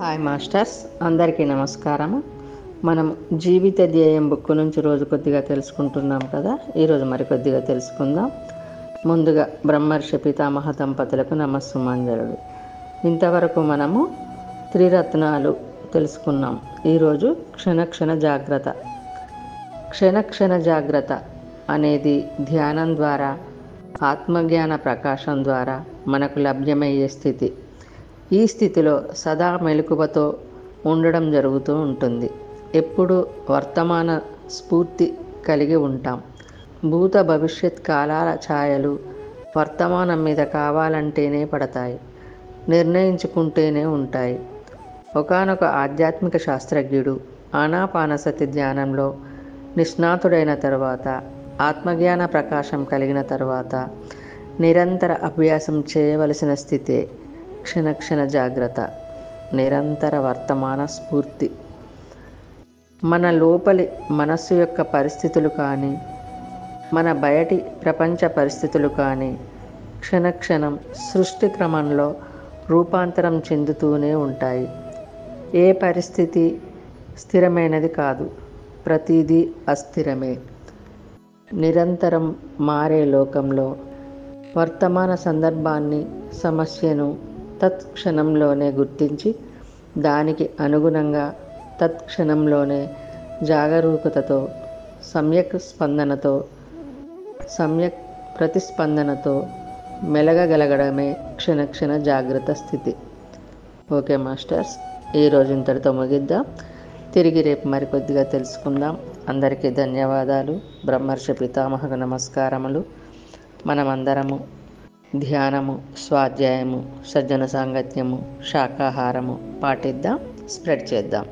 Hi masters, అందరికీ నమస్కారము. మనం జీవిత ధ్యేయం బుక్ నుంచి రోజు కొద్దిగా తెలుసుకుంటున్నాం కదా. ఈరోజు మరికొద్దిగా తెలుసుకుందాం. ముందుగా బ్రహ్మర్షి పితామహ దంపతులకు నమస్సుమాంజలుడు. ఇంతవరకు మనము త్రిరత్నాలు తెలుసుకున్నాం. ఈరోజు క్షణ జాగ్రత్త. క్షణ జాగ్రత్త అనేది ధ్యానం ద్వారా, ఆత్మజ్ఞాన ప్రకాశం ద్వారా మనకు లభ్యమయ్యే స్థితి. ఈ స్థితిలో సదా మెలకువతో ఉండడం జరుగుతూ ఉంటుంది. ఎప్పుడు వర్తమాన స్ఫూర్తి కలిగి ఉంటాం. భూత భవిష్యత్ కాలాల ఛాయలు వర్తమానం మీద కావాలంటేనే పడతాయి, నిర్ణయించుకుంటేనే ఉంటాయి. ఒకానొక ఆధ్యాత్మిక శాస్త్రజ్ఞుడు ఆనాపానసతి ధ్యానంలో నిష్ణాతుడైన తరువాత, ఆత్మజ్ఞాన ప్రకాశం కలిగిన తరువాత నిరంతర అభ్యాసం చేయవలసిన స్థితే క్షణ జాగ్రత్త, నిరంతర వర్తమాన స్ఫూర్తి. మన లోపలి మనస్సు యొక్క పరిస్థితులు కానీ, మన బయటి ప్రపంచ పరిస్థితులు కానీ క్షణం సృష్టి క్రమంలో రూపాంతరం చెందుతూనే ఉంటాయి. ఏ పరిస్థితి స్థిరమైనది కాదు, ప్రతిదీ అస్థిరమే. నిరంతరం మారే లోకంలో వర్తమాన సందర్భాన్ని, సమస్యను తత్క్షణంలోనే గుర్తించి దానికి అనుగుణంగా తత్క్షణంలోనే జాగరూకతతో, సమ్యక్ ప్రతిస్పందనతో మెలగగలగడమే క్షణ జాగ్రత్త స్థితి. ఓకే మాస్టర్స్, ఈరోజు ఇంతటితో ముగిద్దాం. తిరిగి రేపు మరికొద్దిగా తెలుసుకుందాం. అందరికీ ధన్యవాదాలు. బ్రహ్మర్షి పితామహకు నమస్కారములు. మనమందరము ధ్యానము, స్వాధ్యాయము, సజ్జన సాంగత్యము, శాకాహారము పాటిద్దాం, స్ప్రెడ్ చేద్దాం.